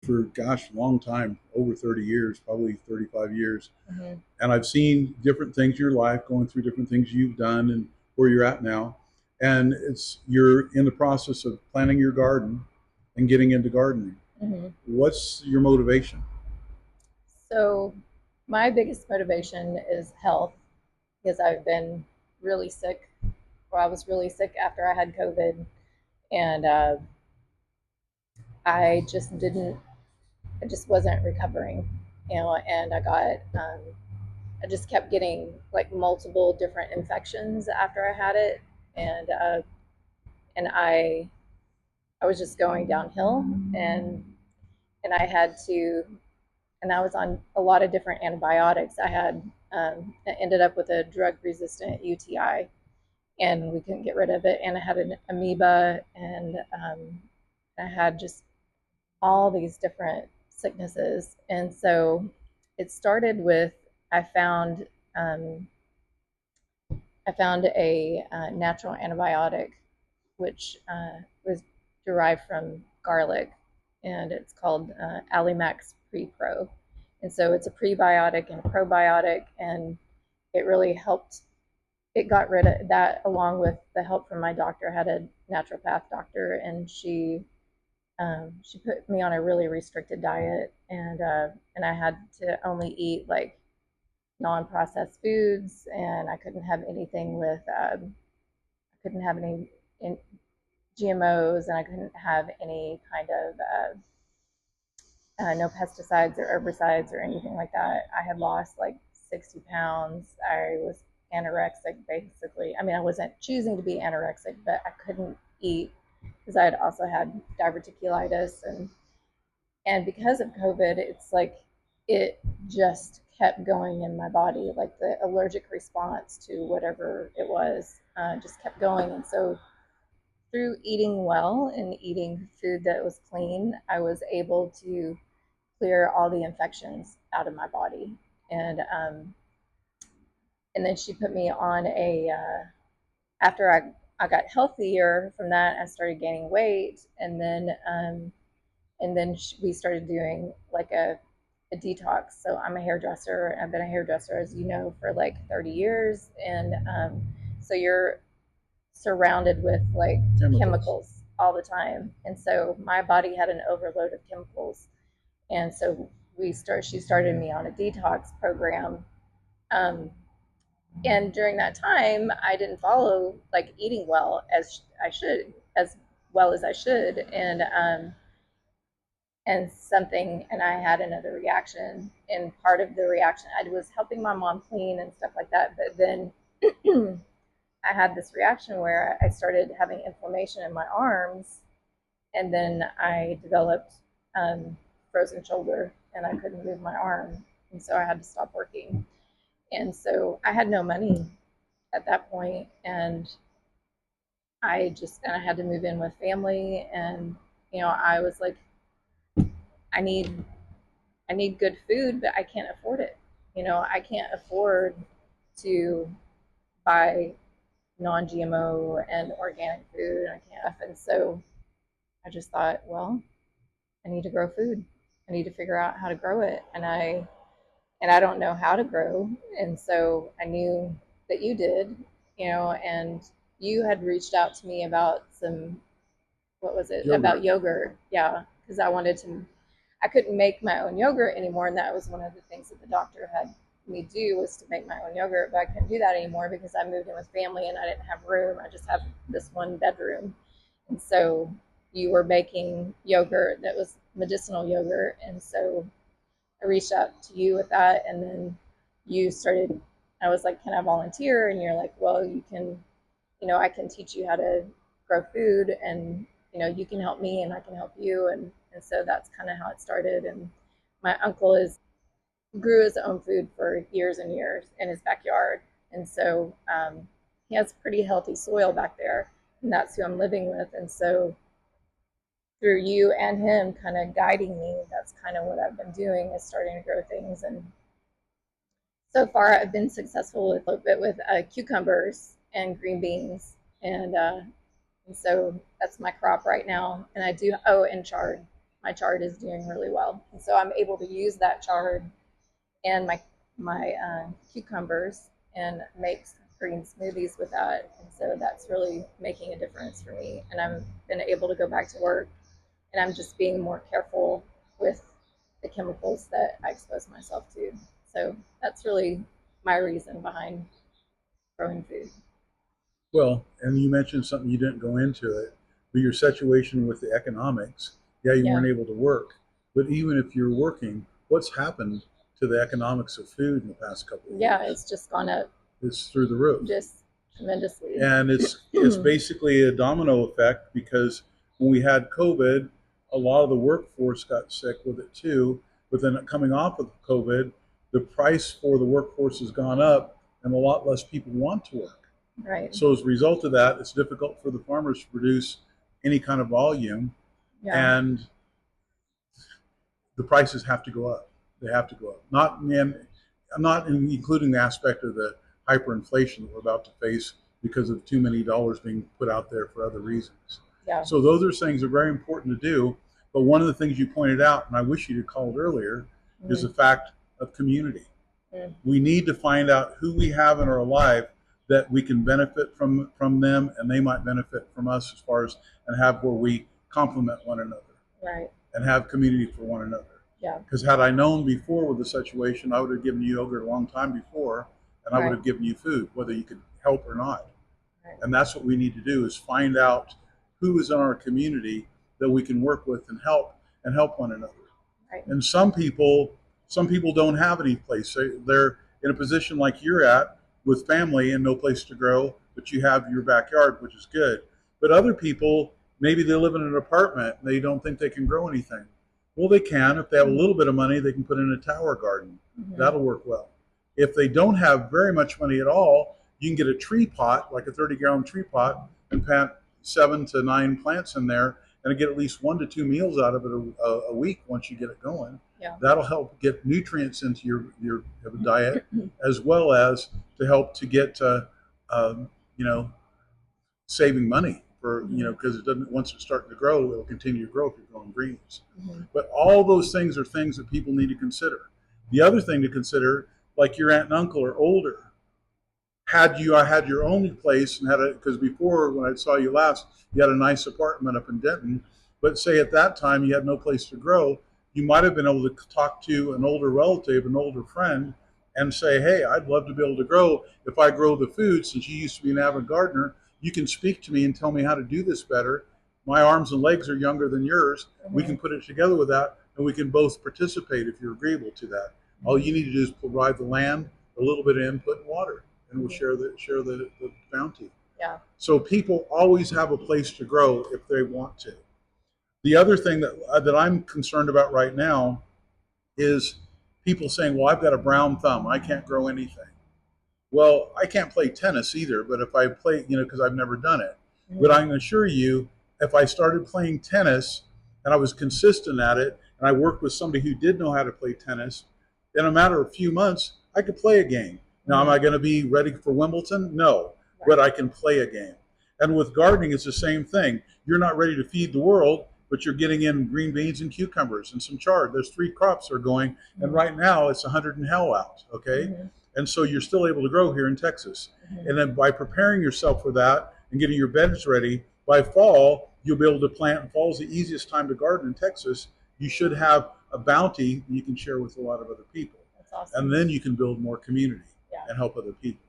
for, gosh, a long time, over 30 years, probably 35 years. Hmm. And I've seen different things in your life, going through different things you've done and where you're at now. And you're in the process of planting your garden and getting into gardening. Hmm. What's your motivation? So, my biggest motivation is health because I've been really sick, or I was really sick after I had COVID, and I just didn't, I just wasn't recovering, and I just kept getting like multiple different infections after I had it, and and I was just going downhill, and I had to, and I was on a lot of different antibiotics. I ended up with a drug resistant UTI, and we couldn't get rid of it. And I had an amoeba, and I had just all these different sicknesses. And so it started with I found um, I found a natural antibiotic which was derived from garlic, and it's called Alimax Pre Pro. And so it's a prebiotic and a probiotic, and it really helped. It got rid of that along with the help from my doctor. I had a naturopath doctor, and she put me on a really restricted diet, and I had to only eat like non-processed foods, and I couldn't have anything with I couldn't have any in, GMOs, and I couldn't have any kind of no pesticides or herbicides or anything like that. I had lost like 60 pounds. I was anorexic basically. I mean, I wasn't choosing to be anorexic, but I couldn't eat because I had also had diverticulitis, and because of COVID, it's like it just kept going in my body. Like the allergic response to whatever it was just kept going, and so through eating well and eating food that was clean, I was able to clear all the infections out of my body. And then she put me on after I got healthier from that, I started gaining weight, and then we started doing like a detox. So I'm a hairdresser. I've been a hairdresser, as you know, for like 30 years, and so you're surrounded with like Chemicals. chemicals all the time, and so my body had an overload of chemicals, and so she started me on a detox program, um, and during that time I didn't follow like eating well as well as I should, and I had another reaction, and part of the reaction I was helping my mom clean and stuff like that, but then I had this reaction where I started having inflammation in my arms, and then I developed frozen shoulder, and I couldn't move my arm, and so I had to stop working. And so I had no money at that point, and I had to move in with family, and I was like, I need I need good food, but I can't afford it. I can't afford to buy non-GMO and organic food. I can't. And so I just thought, well, I need to grow food. I need to figure out how to grow it, and I don't know how to grow. And so I knew that you did, and you had reached out to me about some, what was it, Yogurt. about yogurt? Yeah, because I couldn't make my own yogurt anymore, and that was one of the things that the doctor had me do was to make my own yogurt, but I couldn't do that anymore because I moved in with family and I didn't have room. I just have this one bedroom, and so you were making yogurt that was medicinal yogurt, and so I reached out to you with that, and then you started. I was like, "Can I volunteer?" And you're like, "Well, you can. I can teach you how to grow food, and you can help me, and I can help you." And so that's kind of how it started. And my uncle is grew his own food for years and years in his backyard, and so he has pretty healthy soil back there, and that's who I'm living with. And so through you and him kind of guiding me, that's kind of what I've been doing is starting to grow things. And so far, I've been successful with a little bit with cucumbers and green beans, and so that's my crop right now. And I do and chard. my chard is doing really well. And so I'm able to use that chard and my cucumbers and make green smoothies with that. And so that's really making a difference for me. And I'm been able to go back to work, and I'm just being more careful with the chemicals that I expose myself to. So that's really my reason behind growing food. Well, and you mentioned something, you didn't go into it, but your situation with the economics. Yeah, you Yeah. weren't able to work, but even if you're working, what's happened to the economics of food in the past couple of Yeah, years? it's just gone up It's through the roof. just tremendously. And it's basically a domino effect, because when we had COVID, a lot of the workforce got sick with it too. But then coming off of COVID, the price for the workforce has gone up, and a lot less people want to work. Right. So as a result of that, it's difficult for the farmers to produce any kind of volume, Yeah. and the prices have to go up. They have to go up. Not, man, I'm not including the aspect of the hyperinflation that we're about to face because of too many dollars being put out there for other reasons. Yeah. So those are things that are very important to do. But one of the things you pointed out, and I wish you'd called earlier, is the fact of community. We need to find out who we have in our life that we can benefit from them, and they might benefit from us, as far as, and have where we complement one another. Right. And have community for one another. Yeah. Because had I known before with the situation, I would have given you yogurt a long time before, and I would have given you food, whether you could help or not. Right. And that's what we need to do, is find out who is in our community that we can work with and help one another. Right. And some people don't have any place. They're in a position like you're at, with family and no place to grow, but you have your backyard, which is good. But other people, maybe they live in an apartment and they don't think they can grow anything. Well, they can. If they have a little bit of money, they can put in a tower garden. That'll work well. If they don't have very much money at all, you can get a tree pot, like a 30-gallon tree pot, and plant 7 to 9 plants in there, and get at least 1 to 2 meals out of it a week once you get it going. Yeah. That'll help get nutrients into your diet, as well as to help to get saving money for, because it doesn't, once it's starting to grow, it'll continue to grow if you're growing greens. But all those things are things that people need to consider. The other thing to consider, like your aunt and uncle are older. Had your own place and because before, when I saw you last, you had a nice apartment up in Denton, but say at that time you had no place to grow, you might have been able to talk to an older relative, an older friend, and say, hey, I'd love to be able to grow. If I grow the food, since you used to be an avid gardener, you can speak to me and tell me how to do this better. My arms and legs are younger than yours. We can put it together with that, and we can both participate if you're agreeable to that. All you need to do is provide the land, a little bit of input, and water, and we'll share the bounty. Yeah. So people always have a place to grow if they want to. The other thing that I'm concerned about right now is people saying, well, I've got a brown thumb, I can't grow anything. Well, I can't play tennis either, but if I play, because I've never done it. But I can assure you, if I started playing tennis and I was consistent at it, and I worked with somebody who did know how to play tennis, in a matter of a few months, I could play a game. Now, am I going to be ready for Wimbledon? No, but I can play a game. And with gardening, it's the same thing. You're not ready to feed the world, but you're getting in green beans and cucumbers and some chard. There's 3 crops are going, and right now it's 100 and hell out, okay? And so you're still able to grow here in Texas. And then by preparing yourself for that and getting your beds ready, by fall, you'll be able to plant. And fall is the easiest time to garden in Texas. You should have a bounty you can share with a lot of other people. That's awesome. And then you can build more community and help other people.